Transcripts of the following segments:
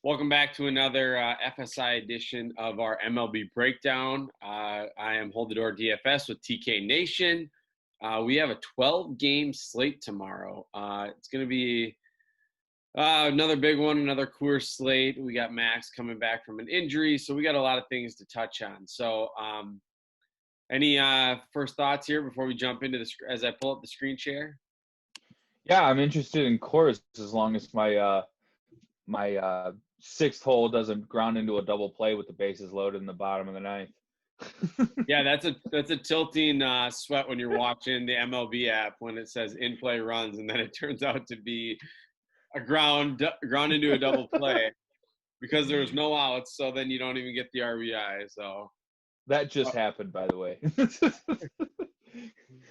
Welcome back to another FSI edition of our MLB Breakdown. I am Hold the Door DFS with TK Nation. We have a 12-game slate tomorrow. It's going to be another big one, another Coors slate. We got Max coming back from an injury, so we got a lot of things to touch on. So any first thoughts here before we jump into this as I pull up the screen share? Yeah, I'm interested in Coors as long as my sixth hole doesn't ground into a double play with the bases loaded in the bottom of the ninth. Yeah, that's a tilting sweat when you're watching the MLB app when it says in play runs and then it turns out to be a ground into a double play because there's no outs, so then you don't even get the RBI. So that just happened, by the way.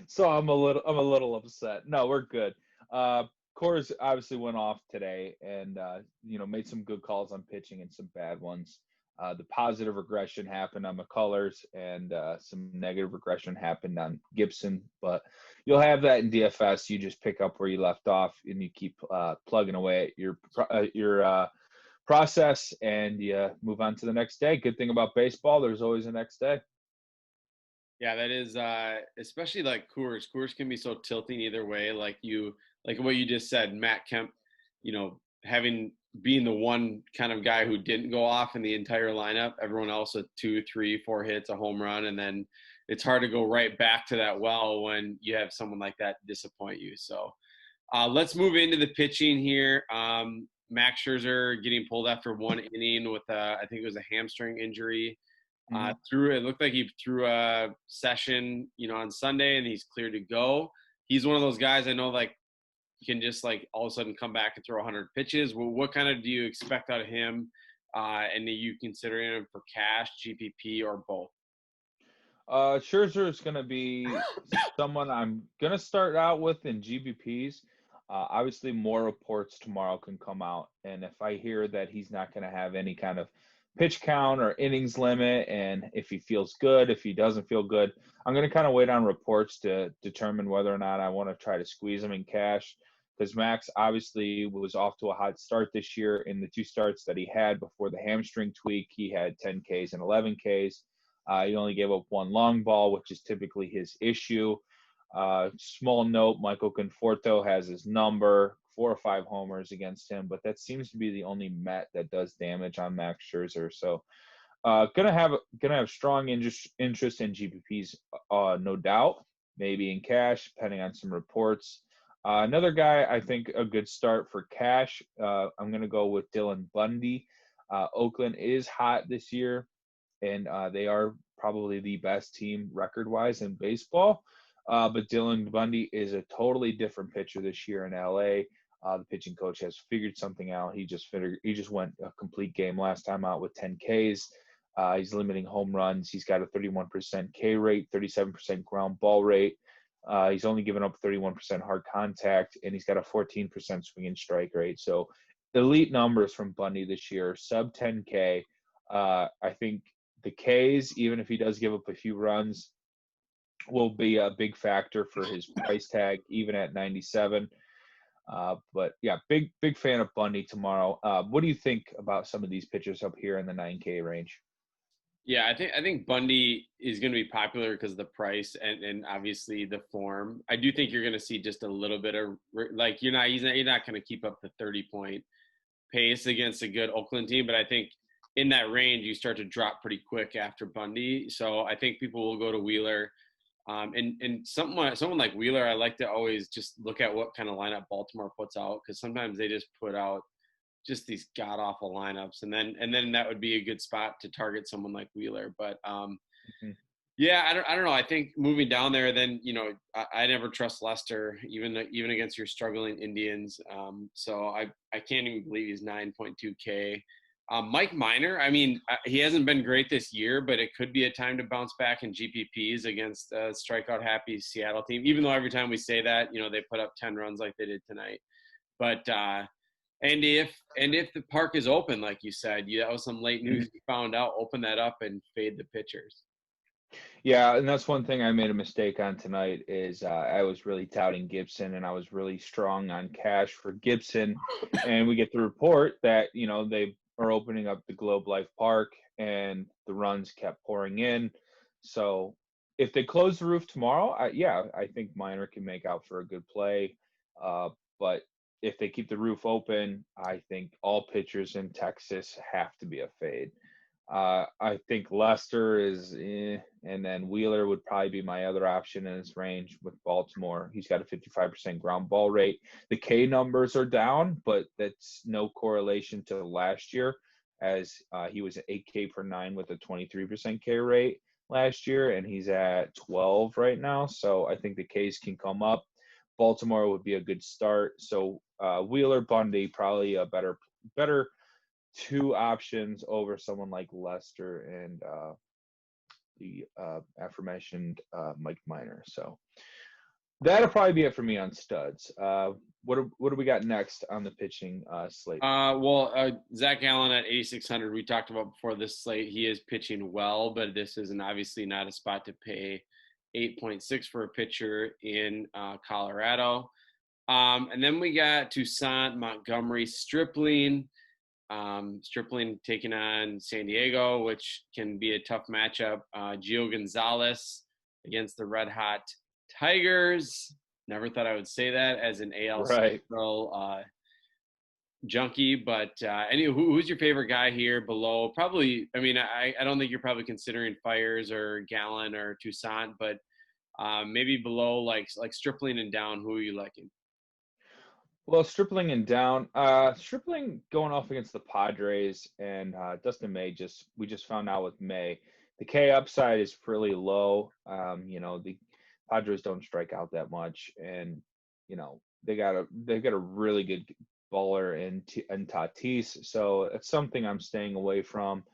So I'm a little upset. No, we're good. Coors obviously went off today and made some good calls on pitching and some bad ones. The positive regression happened on McCullers and some negative regression happened on Gibson. But you'll have that in DFS. You just pick up where you left off and you keep plugging away at your process and you move on to the next day. Good thing about baseball, there's always a next day. Yeah, that is especially like Coors. Coors can be so tilting either way. Like what you just said, Matt Kemp, being the one kind of guy who didn't go off in the entire lineup, everyone else with 2, 3, 4 hits, a home run, and then it's hard to go right back to that well when you have someone like that disappoint you. So let's move into the pitching here. Max Scherzer getting pulled after one inning with I think it was a hamstring injury. It looked like he threw a session, on Sunday, and he's cleared to go. He's one of those guys I know, like, can just like all of a sudden come back and throw 100 pitches. Well, what kind of do you expect out of him? And are you considering him for cash, GPP, or both? Scherzer is going to be someone I'm going to start out with in GPPs. Obviously, more reports tomorrow can come out. And if I hear that he's not going to have any kind of pitch count or innings limit, and if he feels good, if he doesn't feel good, I'm going to kind of wait on reports to determine whether or not I want to try to squeeze him in cash. Because Max obviously was off to a hot start this year. In the 2 starts that he had before the hamstring tweak, he had 10 Ks and 11 Ks. He only gave up 1 long ball, which is typically his issue. Small note, Michael Conforto has his number, 4 or 5 homers against him, but that seems to be the only Met that does damage on Max Scherzer. So gonna have strong interest in GPPs, no doubt, maybe in cash, depending on some reports. Another guy, I think a good start for cash, I'm going to go with Dylan Bundy. Oakland is hot this year, and they are probably the best team record-wise in baseball. But Dylan Bundy is a totally different pitcher this year in LA. The pitching coach has figured something out. He just went a complete game last time out with 10 Ks. He's limiting home runs. He's got a 31% K rate, 37% ground ball rate. He's only given up 31% hard contact, and he's got a 14% swing and strike rate. So elite numbers from Bundy this year, sub 10K. I think the Ks, even if he does give up a few runs, will be a big factor for his price tag, even at 97. But yeah, big fan of Bundy tomorrow. What do you think about some of these pitchers up here in the 9K range? Yeah, I think Bundy is going to be popular because of the price and obviously the form. I do think you're going to see just a little bit of like you're not going to keep up the 30-point pace against a good Oakland team, but I think in that range you start to drop pretty quick after Bundy. So I think people will go to Wheeler. And someone like Wheeler, I like to always just look at what kind of lineup Baltimore puts out, because sometimes they just put out just these god awful lineups, and then that would be a good spot to target someone like Wheeler. But yeah, I don't know. I think moving down there, then I never trust Lester, even against your struggling Indians. So I can't even believe he's 9.2K. Mike Minor, I mean, he hasn't been great this year, but it could be a time to bounce back in GPPs against a strikeout-happy Seattle team, even though every time we say that, they put up 10 runs like they did tonight. But and if the park is open, like you said, that was some late news you found out, open that up and fade the pitchers. Yeah, and that's one thing I made a mistake on tonight is I was really touting Gibson, and I was really strong on cash for Gibson. And we get the report that, they are opening up the Globe Life Park, and the runs kept pouring in. So if they close the roof tomorrow, I think Minor can make out for a good play. But if they keep the roof open, I think all pitchers in Texas have to be a fade. I think Lester is, and then Wheeler would probably be my other option in this range with Baltimore. He's got a 55% ground ball rate. The K numbers are down, but that's no correlation to last year, as he was at 8K per 9 with a 23% K rate last year, and he's at 12 right now. So I think the Ks can come up. Baltimore would be a good start. So Wheeler, Bundy, probably a better two options over someone like Lester and the aforementioned Mike Minor. So that'll probably be it for me on studs. What do we got next on the pitching slate? Zach Allen at 8,600. We talked about before this slate. He is pitching well, but this is obviously not a spot to pay 8.6 for a pitcher in Colorado. And then we got Toussaint, Montgomery, Stripling. Stripling taking on San Diego, which can be a tough matchup. Gio Gonzalez against the Red Hot Tigers. Never thought I would say that as an AL Central junkie, but who's your favorite guy here below? Probably, I don't think you're probably considering Fires or Gallen or Toussaint, but maybe below like Stripling and down. Who are you liking? Well, Stripling and down. Stripling going off against the Padres and Dustin May. We just found out with May, the K upside is pretty low. The Padres don't strike out that much, and they got a really good bowler in Tatis. So it's something I'm staying away from.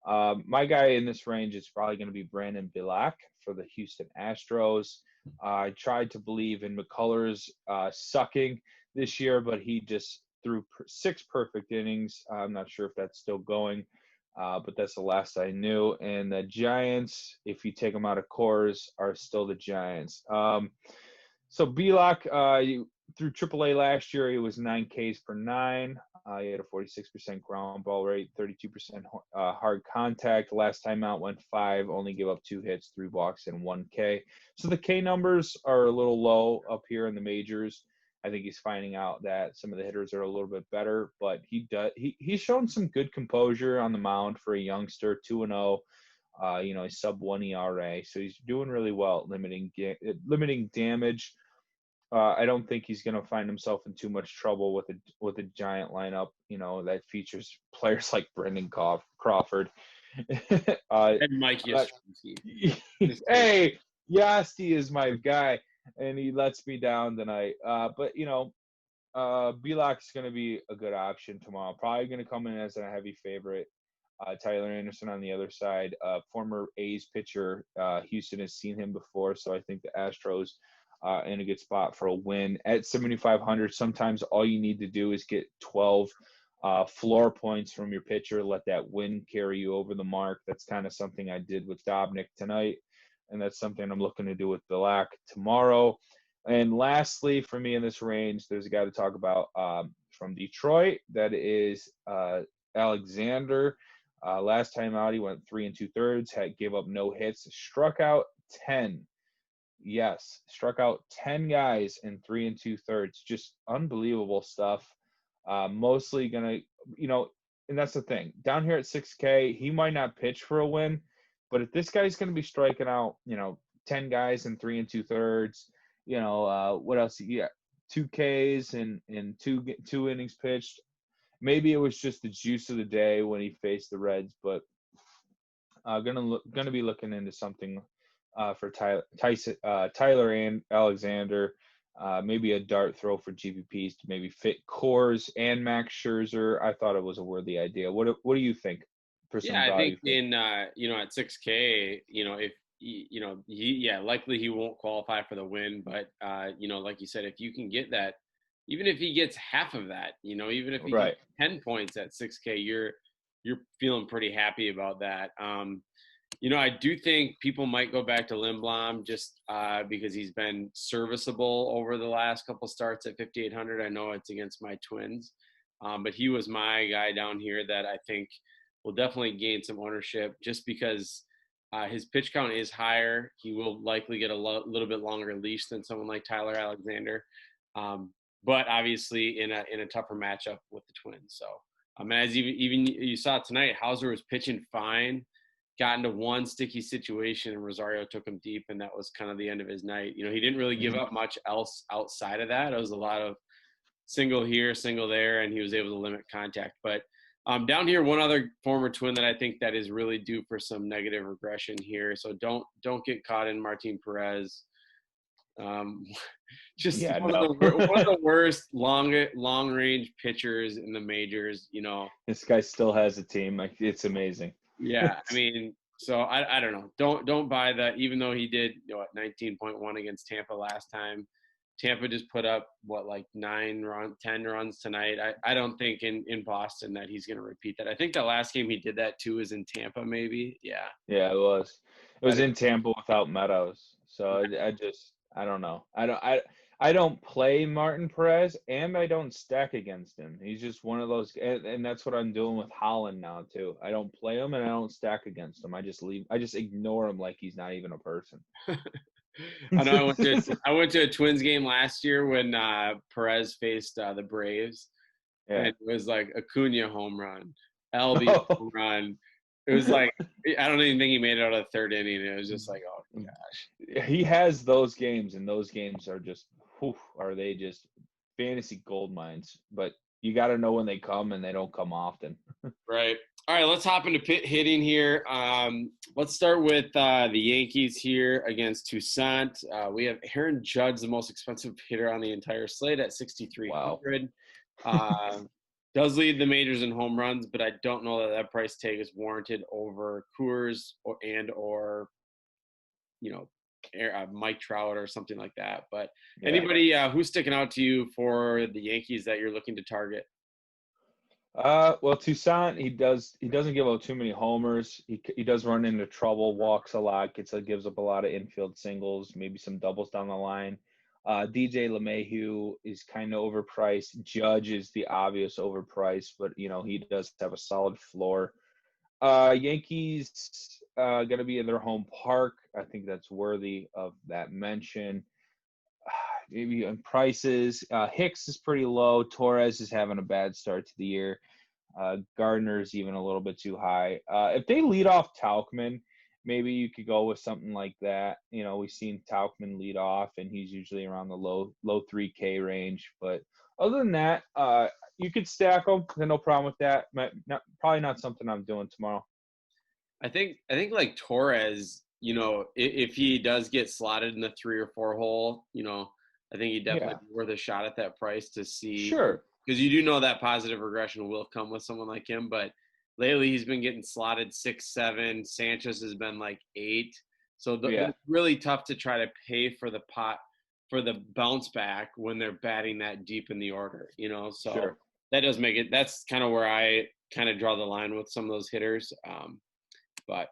My guy in this range is probably going to be Brandon Bilak for the Houston Astros. I tried to believe in McCullers sucking this year, but he just threw 6 perfect innings. I'm not sure if that's still going, but that's the last I knew. And the Giants, if you take them out of Coors, are still the Giants. So Belak, through AAA last year, he was 9 Ks per 9. He had a 46% ground ball rate, 32% hard contact. Last time out went 5, only gave up 2 hits, 3 walks, and 1 K. So the K numbers are a little low up here in the majors. I think he's finding out that some of the hitters are a little bit better, but he's shown some good composure on the mound for a youngster, 2-0. He's sub 1 ERA, so he's doing really well limiting damage. I don't think he's going to find himself in too much trouble with a giant lineup, that features players like Brendan Crawford. And Mike Yastrzemski. Hey, Yasti is my guy, and he lets me down tonight. But Belak's going to be a good option tomorrow. Probably going to come in as a heavy favorite. Tyler Anderson on the other side, former A's pitcher. Houston has seen him before, so I think the Astros in a good spot for a win at 7,500. Sometimes all you need to do is get 12 floor points from your pitcher. Let that win carry you over the mark. That's kind of something I did with Dobnik tonight, and that's something I'm looking to do with Bilak tomorrow. And lastly, for me in this range, there's a guy to talk about from Detroit. That is Alexander. Last time out, he went 3 2/3, gave up no hits, struck out 10. Yes, struck out 10 guys in 3 2/3. Just unbelievable stuff. Mostly gonna, and that's the thing. Down here at 6K, he might not pitch for a win, but if this guy's gonna be striking out, 10 guys in 3 2/3, what else? Yeah, 2 Ks and two innings pitched. Maybe it was just the juice of the day when he faced the Reds, but gonna be looking into something for Tyler and Alexander. Maybe a dart throw for GPPs to maybe fit Coors and Max Scherzer. I thought it was a worthy idea. What do you think? I think in at 6K, if likely he won't qualify for the win, but like you said, if you can get that, even if he gets half of that, even if he gets 10 points at 6K, you're feeling pretty happy about that. I do think people might go back to Lindblom just because he's been serviceable over the last couple starts at 5,800. I know it's against my Twins. But he was my guy down here that I think will definitely gain some ownership just because his pitch count is higher. He will likely get a little bit longer leash than someone like Tyler Alexander. But obviously in a tougher matchup with the Twins. So, as even you saw tonight, Hauser was pitching fine, got into one sticky situation, and Rosario took him deep, and that was kind of the end of his night. He didn't really give up much else outside of that. It was a lot of single here, single there, and he was able to limit contact. But down here, one other former Twin that I think that is really due for some negative regression here. So don't get caught in Martin Perez. Just one of the worst long range pitchers in the majors. This guy still has a team. It's amazing. Yeah, so I don't know. Don't buy that. Even though he did 19.1 against Tampa last time, Tampa just put up 10 runs tonight. I don't think in Boston that he's going to repeat that. I think the last game he did that too was in Tampa, maybe. Yeah. Yeah, it was. It was in Tampa without Meadows. So I don't know. I don't play Martin Perez, and I don't stack against him. He's just one of those, and that's what I'm doing with Holland now too. I don't play him, and I don't stack against him. I just ignore him like he's not even a person. I know I went to a Twins game last year when Perez faced the Braves, and it was like Acuna home run, Albies home run. It was like I don't even think he made it out of the third inning. It was just like, oh my gosh. He has those games, and those games are just, are they just fantasy gold mines? But you got to know when they come, and they don't come often. Right. All right, let's hop into pit hitting here. Let's start with the Yankees here against Toussaint. We have Aaron Judge, the most expensive hitter on the entire slate at 6,300. Wow. Does lead the majors in home runs, but I don't know that price tag is warranted over Coors or Mike Trout or something like that. But anybody who's sticking out to you for the Yankees that you're looking to target? Well, Toussaint, he doesn't give up too many homers. He does run into trouble, walks a lot, gives up a lot of infield singles, maybe some doubles down the line. DJ LeMahieu is kind of overpriced. Judge is the obvious overpriced, but he does have a solid floor. Yankees going to be in their home park. I think that's worthy of that mention. Maybe on prices, Hicks is pretty low. Torres is having a bad start to the year. Gardner's even a little bit too high. If they lead off Tauchman, maybe you could go with something like that. We've seen Tauchman lead off, and he's usually around the low 3K range. But other than that, you could stack them. No problem with that. Probably not something I'm doing tomorrow. I think like Torres, if he does get slotted in the 3 or 4 hole, I think he'd definitely be worth a shot at that price to see. Sure. Because you do know that positive regression will come with someone like him. But lately he's been getting slotted 6, 7. Sanchez has been like 8. So it's really tough to try to pay for the bounce back when they're batting that deep in the order, So sure. That does make it – that's kind of where I kind of draw the line with some of those hitters. But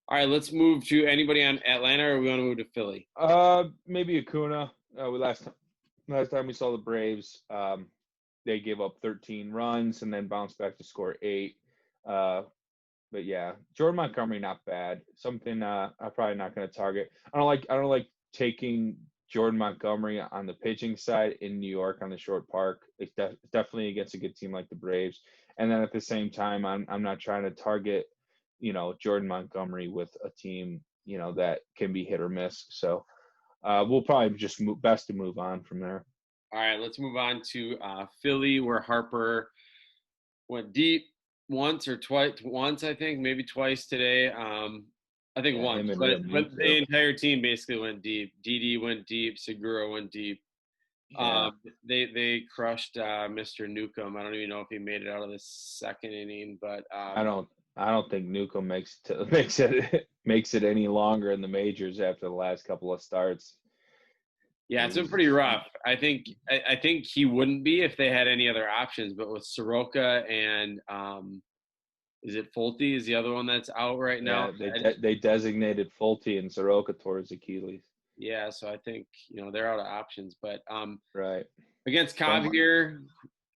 all right, let's move to anybody on Atlanta, or we want to move to Philly? Maybe Acuna. Last time we saw the Braves, they gave up 13 runs and then bounced back to score 8. But yeah, Jordan Montgomery not bad. Something I'm probably not going to target. I don't like taking Jordan Montgomery on the pitching side in New York on the short park. It's definitely against a good team like the Braves. And then at the same time, I'm not trying to target Jordan Montgomery with a team that can be hit or miss. So we'll probably just best to move on from there. All right, let's move on to Philly, where Harper went deep once, I think, maybe twice today. I think once, but the entire team basically went deep. Didi went deep. Segura went deep. Yeah. They crushed Mr. Newcomb. I don't even know if he made it out of the second inning, but I don't think Newcomb makes it any longer in the majors after the last couple of starts. Yeah, it's been pretty rough. I think he wouldn't be if they had any other options, but with Soroka and is it Fulte is the other one that's out right now? They designated Fulte and Soroka towards Achilles. Yeah, so I think they're out of options. But right against Cobb here,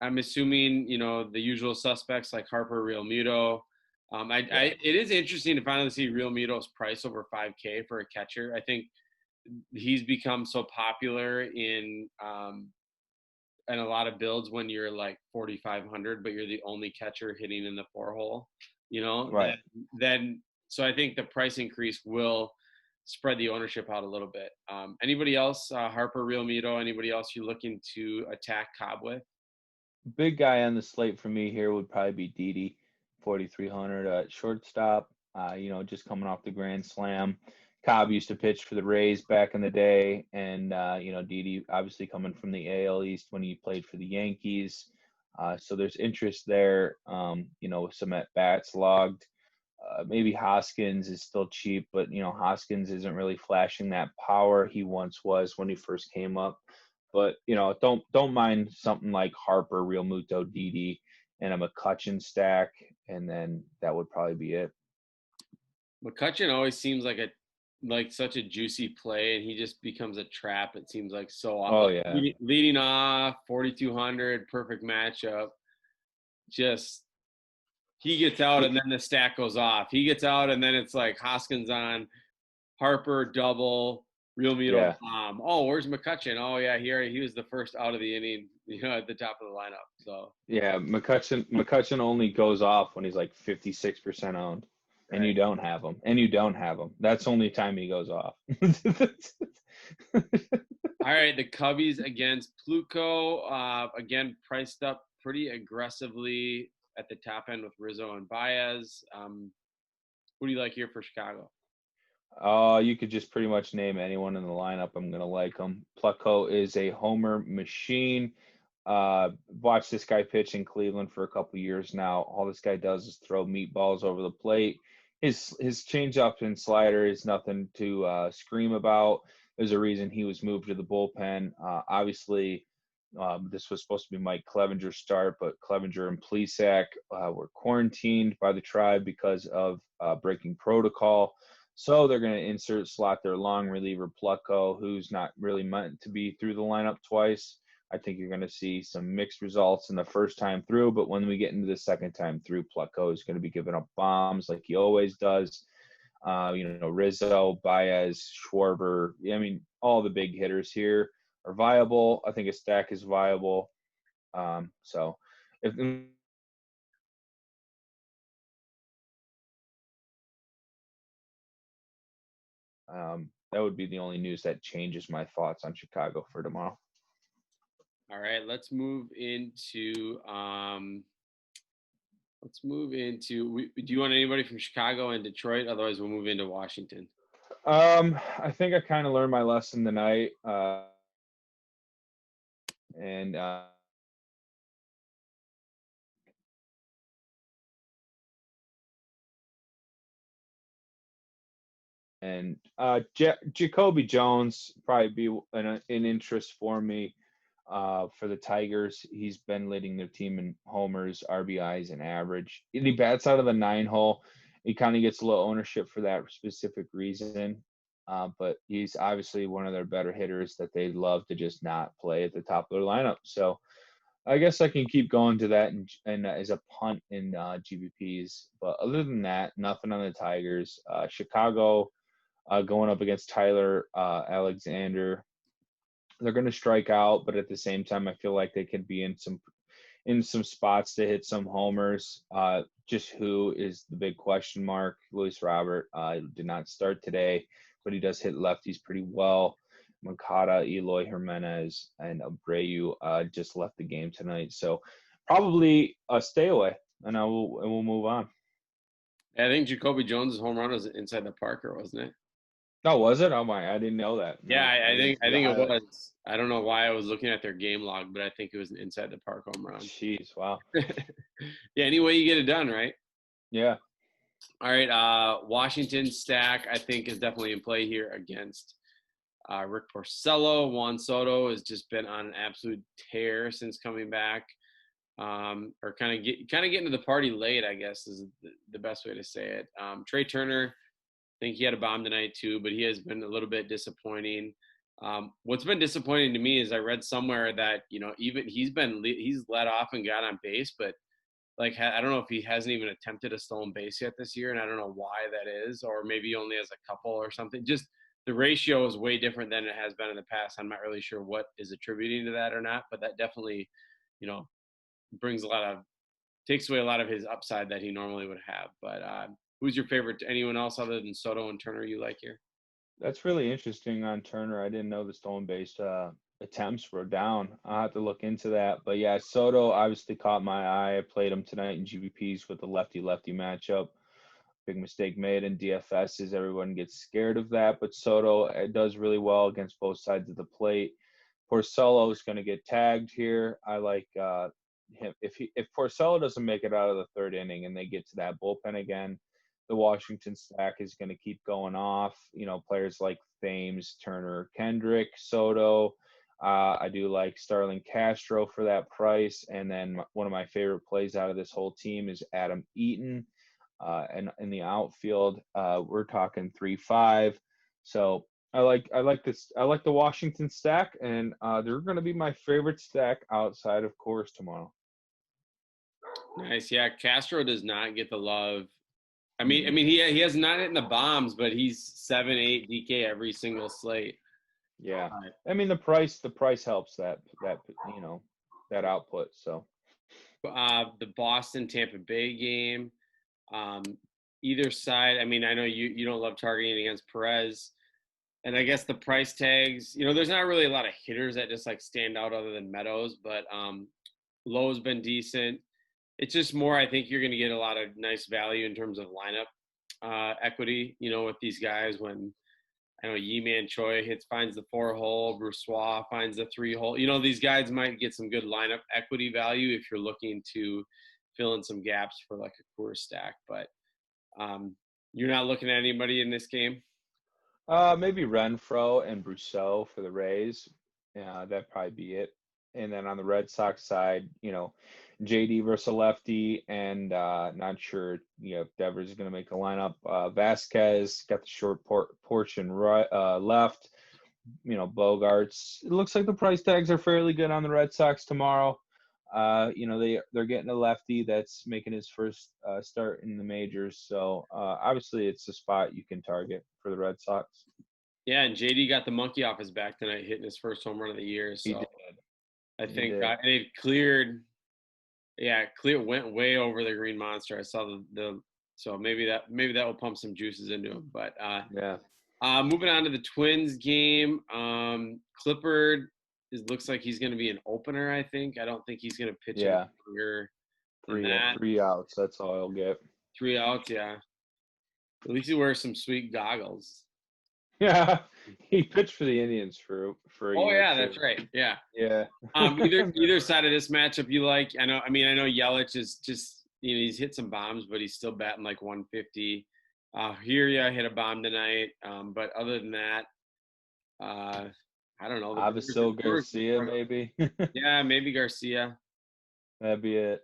I'm assuming, the usual suspects like Harper, Real Muto. Yeah. It is interesting to finally see Real Muto's price over 5K for a catcher. I think he's become so popular in a lot of builds when you're like 4,500, but you're the only catcher hitting in the 4-hole. Right. Then so I think the price increase will spread the ownership out a little bit. Anybody else, Harper, Real Muto? Anybody else you're looking to attack Cobb with? Big guy on the slate for me here would probably be Didi, 4,300 at shortstop. Just coming off the Grand Slam. Cobb used to pitch for the Rays back in the day, and Didi obviously coming from the AL East when he played for the Yankees. So there's interest there. With some at bats logged. Maybe Hoskins is still cheap, but Hoskins isn't really flashing that power he once was when he first came up. But don't mind something like Harper, Real Muto, Didi, and a McCutchen stack, and then that would probably be it. McCutchen always seems like such a juicy play, and he just becomes a trap. It seems like so often. Oh yeah, leading off 4,200, perfect matchup. Just he gets out, and then the stack goes off. He gets out, and then it's like Hoskins on, Harper double, Real Muto bomb. Oh, where's McCutchen? Oh yeah, he was the first out of the inning, at the top of the lineup. So yeah, McCutchen only goes off when he's like 56% owned. Right. And you don't have him. That's the only time he goes off. All right, the Cubbies against Pluco. Again, priced up pretty aggressively at the top end with Rizzo and Baez. Who do you like here for Chicago? You could just pretty much name anyone in the lineup. I'm gonna like him. Pluco is a homer machine. Watched this guy pitch in Cleveland for a couple years now. All this guy does is throw meatballs over the plate. His changeup and slider is nothing to scream about. There's a reason he was moved to the bullpen. Obviously, this was supposed to be Mike Clevenger's start, but Clevenger and Plesac were quarantined by the tribe because of breaking protocol. So they're going to slot their long reliever Pluco, who's not really meant to be through the lineup twice. I think you're going to see some mixed results in the first time through, but when we get into the second time through, Pluco is going to be giving up bombs like he always does. Rizzo, Baez, Schwarber. I mean, all the big hitters here are viable. I think a stack is viable. So if that would be the only news that changes my thoughts on Chicago for tomorrow. All right, let's move into. Do you want anybody from Chicago and Detroit? Otherwise, we'll move into Washington. I think I kind of learned my lesson tonight, and Jacoby Jones probably be an interest for me. For the Tigers, he's been leading their team in homers, RBIs, and average. And he bats out of the 9-hole. He kind of gets low ownership for that specific reason. But he's obviously one of their better hitters that they love to just not play at the top of their lineup. So I guess I can keep going to that and as a punt in GBPs. But other than that, nothing on the Tigers. Chicago going up against Tyler Alexander. They're going to strike out, but at the same time, I feel like they could be in some spots to hit some homers. Just who is the big question mark? Luis Robert did not start today, but he does hit lefties pretty well. Moncada, Eloy Jimenez, and Abreu just left the game tonight, so probably stay away, and we'll move on. I think Jacoby Jones' home run was inside the Parker, wasn't it? Oh, was it? Oh my, I didn't know that. Yeah, I think it was. I don't know why I was looking at their game log, but I think it was an inside the park home run. Jeez, wow. Yeah, any way you get it done, right? Yeah. All right, Washington stack I think is definitely in play here against Rick Porcello. Juan Soto has just been on an absolute tear since coming back, or kind of getting to the party late, I guess is the best way to say it. Trey Turner, I think he had a bomb tonight too, but he has been a little bit disappointing. What's been disappointing to me is I read somewhere that, even he's led off and got on base, but like, I don't know if he hasn't even attempted a stolen base yet this year, and I don't know why that is, or maybe he only has a couple or something. Just the ratio is way different than it has been in the past. I'm not really sure what is attributing to that or not, but that definitely, you know, brings takes away a lot of his upside that he normally would have. But who's your favorite? Anyone else other than Soto and Turner you like here? That's really interesting on Turner. I didn't know the stolen base attempts were down. I'll have to look into that. But yeah, Soto obviously caught my eye. I played him tonight in GBPs with the lefty-lefty matchup. Big mistake made in DFS is everyone gets scared of that, but Soto does really well against both sides of the plate. Porcello is going to get tagged here. I like him. If Porcello doesn't make it out of the third inning and they get to that bullpen again, the Washington stack is going to keep going off. Players like Thames, Turner, Kendrick, Soto. I do like Starling Castro for that price. And then one of my favorite plays out of this whole team is Adam Eaton. And in the outfield, we're talking 3-5. So I like this. I like the Washington stack, and they're going to be my favorite stack outside of Coors tomorrow. Nice. Yeah, Castro does not get the love. I mean, he has not hitting the bombs, but he's 7-8 DK every single slate. Yeah, I mean the price helps that that output. So the Boston Tampa Bay game, either side. I mean, I know you don't love targeting against Perez, and I guess the price tags. There's not really a lot of hitters that just like stand out other than Meadows, but Lowe's been decent. It's just more, I think you're going to get a lot of nice value in terms of lineup equity, with these guys when, I know Yi-Man Choi finds the 4-hole, Brussois finds the 3-hole. These guys might get some good lineup equity value if you're looking to fill in some gaps for like a core stack. But you're not looking at anybody in this game? maybe Renfroe and Brousseau for the Rays. Yeah, that'd probably be it. And then on the Red Sox side, JD versus a lefty, and not sure, if Devers is going to make the lineup. Vasquez got the short portion right, left. Bogarts. It looks like the price tags are fairly good on the Red Sox tomorrow. They're getting a lefty that's making his first start in the majors. So obviously it's a spot you can target for the Red Sox. Yeah, and JD got the monkey off his back tonight, hitting his first home run of the year. So He did. I think they've cleared. Yeah, went way over the green monster. I saw so maybe that will pump some juices into him. But yeah. Moving on to the Twins game, Clippard looks like he's going to be an opener. I think. I don't think he's going to pitch any longer than that. 3 outs. That's all he'll get. 3 outs. Yeah. At least he wears some sweet goggles. Yeah, he pitched for the Indians for a year. Oh yeah, that's right. Yeah. Yeah. Either side of this matchup you like. I know Yelich is just he's hit some bombs, but he's still batting like 150. Here, hit a bomb tonight. But other than that, I don't know. Avisail Garcia, maybe. Yeah, maybe Garcia. That'd be it.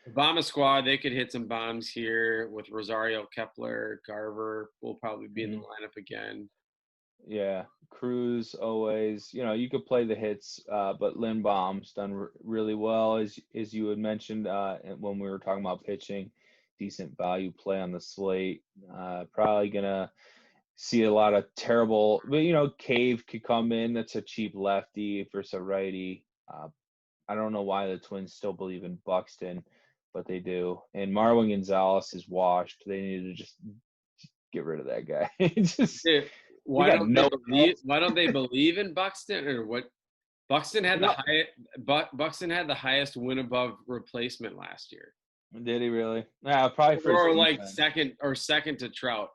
Obama squad, they could hit some bombs here with Rosario, Kepler, Garver will probably be in the lineup again. Yeah, Cruz always. You could play the hits, but Lindbaum's done really well, as you had mentioned when we were talking about pitching. Decent value play on the slate. Probably gonna see a lot of terrible. But Cave could come in. That's a cheap lefty versus a righty. I don't know why the Twins still believe in Buxton, but they do. And Marwin Gonzalez is washed. They need to just get rid of that guy. Why don't they believe in Buxton, or what? Buxton had Buxton had the highest win above replacement last year. Did he really? Yeah, probably for or like second to Trout,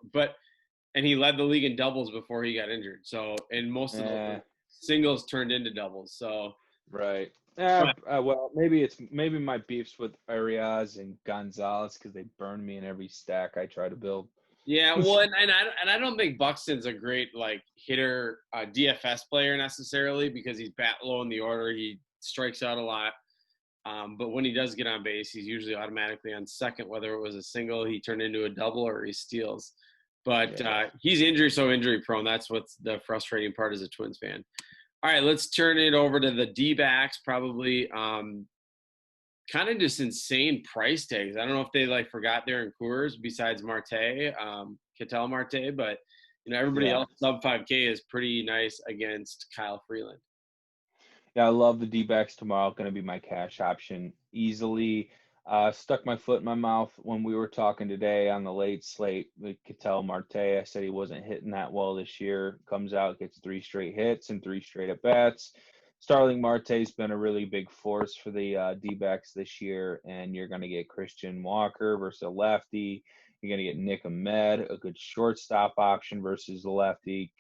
and he led the league in doubles before he got injured. So, and most of the singles turned into doubles. So right. Yeah. Well, maybe my beefs with Arias and Gonzalez because they burned me in every stack I try to build. Yeah, well, and I don't think Buxton's a great like hitter, DFS player necessarily because he's bat low in the order. He strikes out a lot, but when he does get on base, he's usually automatically on second. Whether it was a single, he turned into a double, or he steals. But he's so injury prone. That's what's the frustrating part as a Twins fan. All right, let's turn it over to the D-backs. Probably kind of just insane price tags. I don't know if they forgot their in Coors besides Marte, Ketel Marte, but everybody else sub 5K is pretty nice against Kyle Freeland. Yeah, I love the D-backs tomorrow. Going to be my cash option easily. Stuck my foot in my mouth when we were talking today on the late slate with Ketel Marte. I said he wasn't hitting that well this year. Comes out, gets 3 straight hits and 3 straight at-bats. Starling Marte's been a really big force for the D-backs this year, and you're going to get Christian Walker versus a lefty. You're going to get Nick Ahmed, a good shortstop option versus the lefty.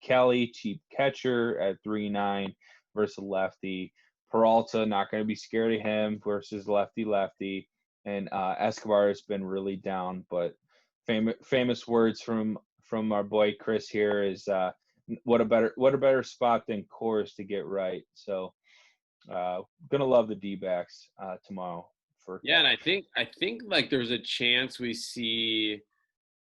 Kelly, cheap catcher at 3.9 versus a lefty. Peralta, not going to be scared of him versus lefty. And Escobar has been really down, but famous words from our boy Chris here is what a better spot than Coors to get right. So gonna love the D-backs tomorrow. And I think there's a chance we see.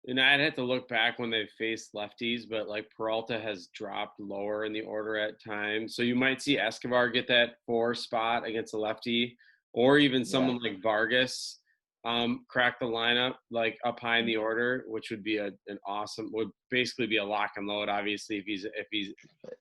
And I'd have to look back when they've faced lefties, but Peralta has dropped lower in the order at times. So you might see Escobar get that 4 spot against a lefty, or even someone like Vargas crack the lineup up high in the order, which would be would basically be a lock and load, obviously, if he's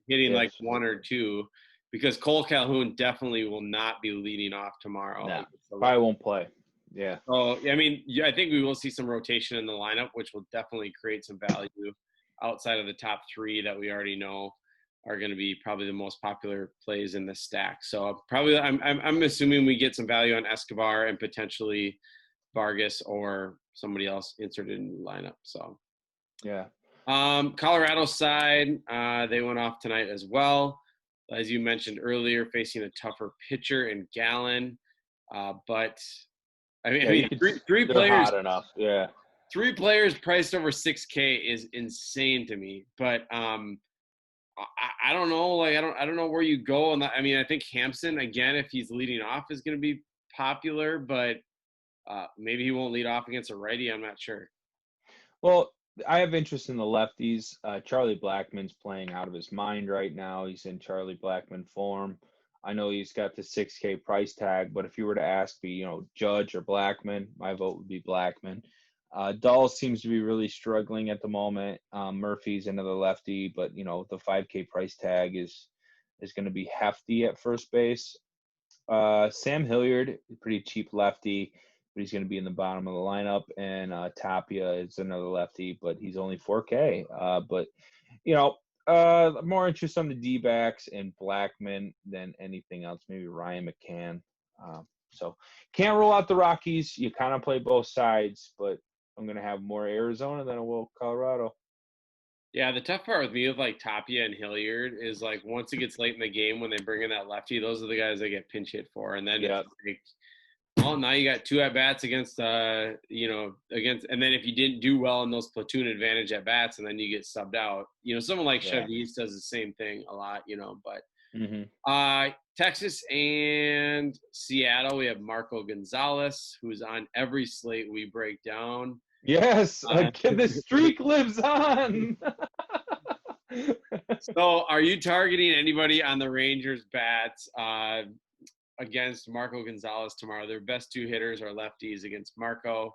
hitting 1 or 2, because Cole Calhoun definitely will not be leading off tomorrow. No, probably won't play. Yeah. So, I think we will see some rotation in the lineup, which will definitely create some value outside of the top 3 that we already know are going to be probably the most popular plays in the stack. So probably I'm assuming we get some value on Escobar and potentially Vargas or somebody else inserted in the lineup. So, yeah. Colorado side, they went off tonight as well. As you mentioned earlier, facing a tougher pitcher in Gallen. But three players hot enough. Yeah. 3 players priced over 6K is insane to me. But I don't know. I don't know where you go on that. I think Hampson, again, if he's leading off, is going to be popular, but maybe he won't lead off against a righty. I'm not sure. Well, I have interest in the lefties. Charlie Blackman's playing out of his mind right now. He's in Charlie Blackman form. I know he's got the 6K price tag, but if you were to ask me, Judge or Blackman, my vote would be Blackman. Dawes seems to be really struggling at the moment. Murphy's another lefty, but the 5K price tag is going to be hefty at first base. Sam Hilliard, pretty cheap lefty, but he's going to be in the bottom of the lineup. And Tapia is another lefty, but he's only 4K. But more interest on the D-backs and Blackman than anything else. Maybe Ryan McCann. So can't rule out the Rockies. You kind of play both sides, but I'm going to have more Arizona than I will Colorado. Yeah, the tough part with me with Tapia and Hilliard is once it gets late in the game when they bring in that lefty, those are the guys that get pinch hit for. And then now you got 2 at bats against and then if you didn't do well in those platoon advantage at bats and then you get subbed out, someone like Chavez does the same thing a lot, but Texas and Seattle, we have Marco Gonzalez, who's on every slate we break down. Yes, the streak lives on. So are you targeting anybody on the Rangers bats against Marco Gonzalez tomorrow? Their best 2 hitters are lefties against Marco.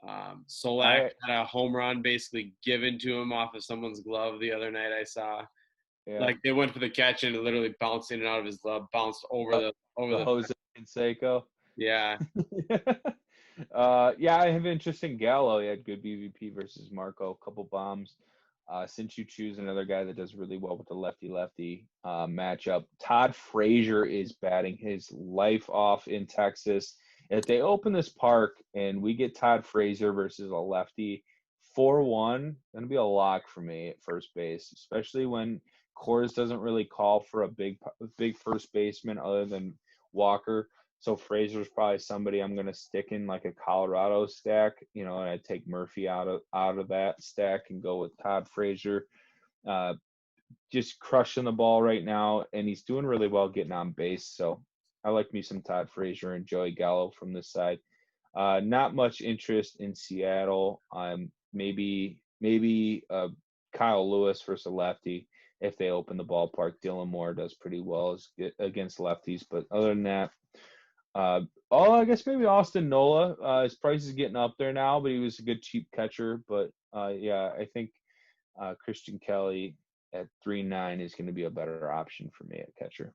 Solak had a home run basically given to him off of someone's glove the other night I saw. Yeah. They went for the catch and it literally bounced in and out of his glove, bounced over the Jose Canseco. Yeah. I have interest in Gallo. He had good BVP versus Marco, a couple bombs. Since you choose another guy that does really well with the lefty-lefty matchup, Todd Frazier is batting his life off in Texas. If they open this park and we get Todd Frazier versus a lefty, 4-1, going to be a lock for me at first base, especially when Coors doesn't really call for a big first baseman other than Walker. So Frazier's probably somebody I'm going to stick in a Colorado stack, and I take Murphy out of that stack and go with Todd Frazier. Just crushing the ball right now, and he's doing really well getting on base. So I like me some Todd Frazier and Joey Gallo from this side. Not much interest in Seattle. Maybe maybe Kyle Lewis versus a lefty. If they open the ballpark, Dylan Moore does pretty well against lefties. But other than that, I guess maybe Austin Nola. His price is getting up there now, but he was a good cheap catcher. But yeah, I think Christian Kelly at 3.9 is going to be a better option for me at catcher.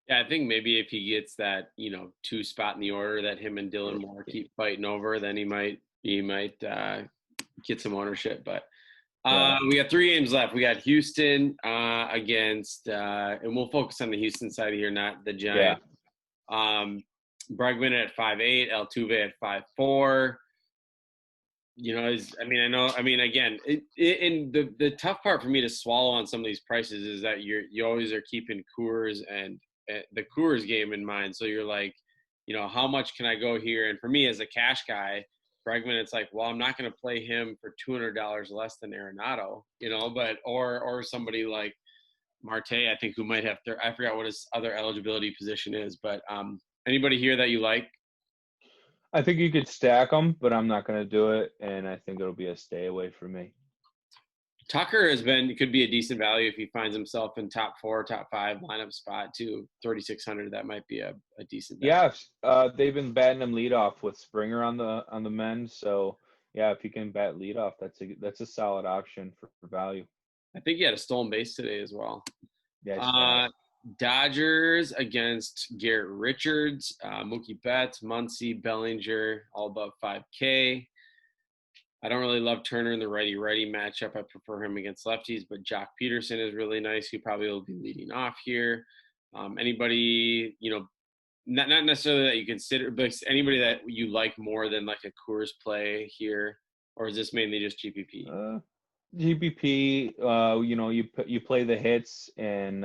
Yeah, I think maybe if he gets that, 2 spot in the order that him and Dylan Moore keep fighting over, then he might get some ownership. But we got 3 games left. We got Houston against, and we'll focus on the Houston side here, not the Giants. Yeah. Bregman at 5.8, Altuve at 5.4. Again, the tough part for me to swallow on some of these prices is that you always are keeping Coors and the Coors game in mind. So you're like, how much can I go here? And for me as a cash guy, Bregman, it's like, well, I'm not going to play him for $200 less than Arenado, but or somebody like Marte, I think, who might have I forgot what his other eligibility position is, but anybody here that you like? I think you could stack them, but I'm not going to do it, and I think it'll be a stay away for me. Tucker could be a decent value if he finds himself in top 4, top 5 lineup spot too. 3,600, that might be a decent value. Yeah, they've been batting him leadoff with Springer on the men, so yeah, if you can bat leadoff, that's a solid option for value. I think he had a stolen base today as well. Yeah. Dodgers against Garrett Richards, Mookie Betts, Muncy, Bellinger, all above 5K. I don't really love Turner in the righty-righty matchup. I prefer him against lefties, but Jock Peterson is really nice. He probably will be leading off here. Anybody, not necessarily that you consider, but anybody that you like more than like a Coors play here, or is this mainly just GPP? GPP, you play the hits, and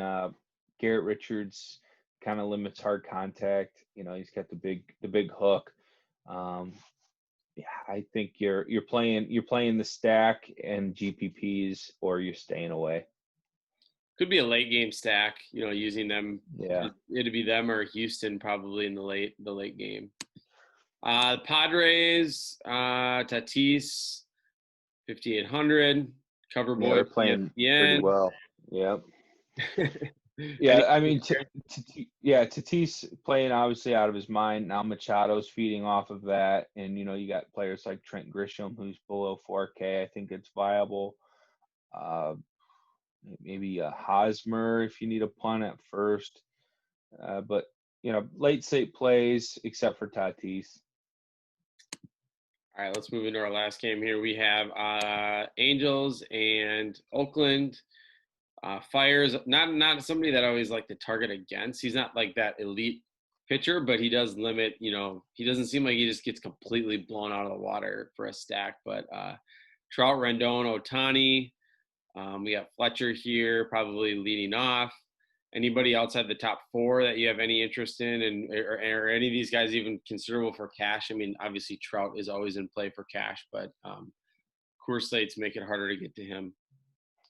Garrett Richards kind of limits hard contact. He's got the big hook. Yeah, I think you're playing the stack and GPPs, or you're staying away. Could be a late game stack, using them. Yeah, it'd be them or Houston probably in the late game. Padres, Tatis, 5,800. Cover boy, they're playing pretty well. Yep. Yeah, I mean, Tatis playing obviously out of his mind. Now Machado's feeding off of that. And, you got players like Trent Grisham, who's below 4K. I think it's viable. Maybe a Hosmer if you need a punt at first. But, late slate plays except for Tatis. All right, let's move into our last game here. We have Angels and Oakland. Fires, not somebody that I always like to target against. He's not like that elite pitcher, but he does limit, he doesn't seem like he just gets completely blown out of the water for a stack. But Trout, Rendon, Ohtani. We got Fletcher here, probably leading off. Anybody outside the top 4 that you have any interest in, and or any of these guys even considerable for cash? I mean, obviously Trout is always in play for cash, but Coors slates make it harder to get to him.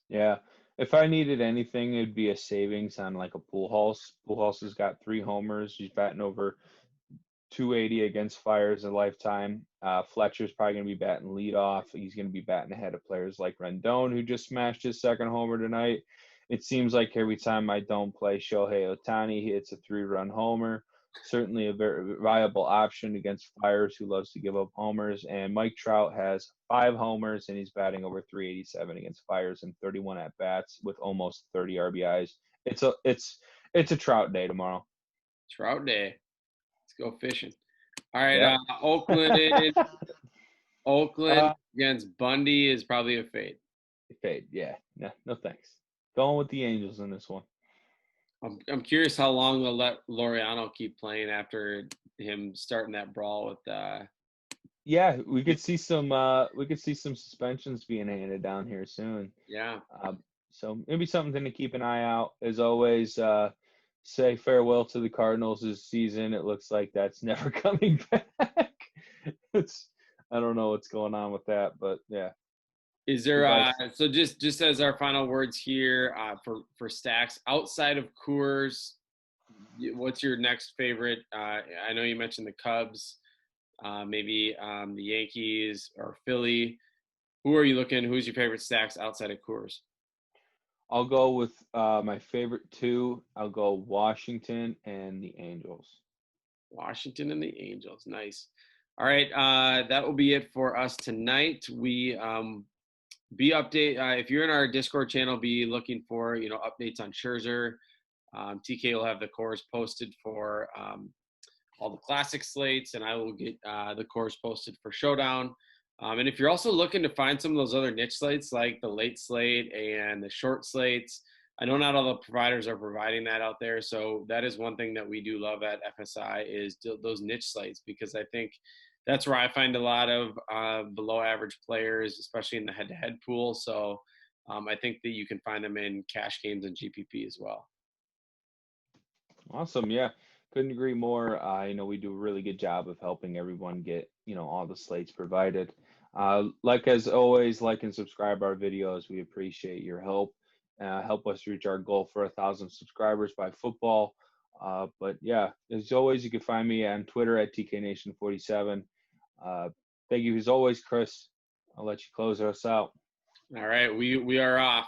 Yeah. If I needed anything, it'd be a savings on like a Pujols. Pujols has got 3 homers. He's batting over 280 against Fires a lifetime. Fletcher's probably going to be batting leadoff. He's going to be batting ahead of players like Rendon, who just smashed his 2nd homer tonight. It seems like every time I don't play Shohei Ohtani, he hits a 3-run homer. Certainly a very viable option against Fires, who loves to give up homers. And Mike Trout has 5 homers, and he's batting over 387 against Fires and 31 at bats with almost 30 RBIs. It's a Trout day tomorrow. Trout day. Let's go fishing. All right, yep. Oakland against Bundy is probably a fade. Fade, yeah. No thanks. Going with the Angels in this one. I'm curious how long they'll let Laureano keep playing after him starting that brawl with. Yeah, we could see some suspensions being handed down here soon. Yeah. So maybe something to keep an eye out. As always, say farewell to the Cardinals this season. It looks like that's never coming back. I don't know what's going on with that, but yeah. Is there so just as our final words here for stacks outside of Coors, what's your next favorite? I know you mentioned the Cubs, maybe the Yankees or Philly. Who are you looking? Who's your favorite stacks outside of Coors? I'll go with my favorite two. I'll go Washington and the Angels. Washington and the Angels. Nice. All right, that will be it for us tonight. We be update if you're in our Discord channel. Be looking for updates on Scherzer. TK will have the cores posted for all the classic slates, and I will get the cores posted for Showdown. And if you're also looking to find some of those other niche slates like the late slate and the short slates, I know not all the providers are providing that out there. So that is one thing that we do love at FSI is those niche slates, because I think that's where I find a lot of below average players, especially in the head-to-head pool. So I think that you can find them in cash games and GPP as well. Awesome. Yeah. Couldn't agree more. We do a really good job of helping everyone get, all the slates provided. Like as always, like and subscribe our videos. We appreciate your help. Help us reach our goal for 1,000 subscribers by football. But yeah, as always, you can find me on Twitter at TKNation47. Thank you as always, Chris. I'll let you close us out. All right, we are off.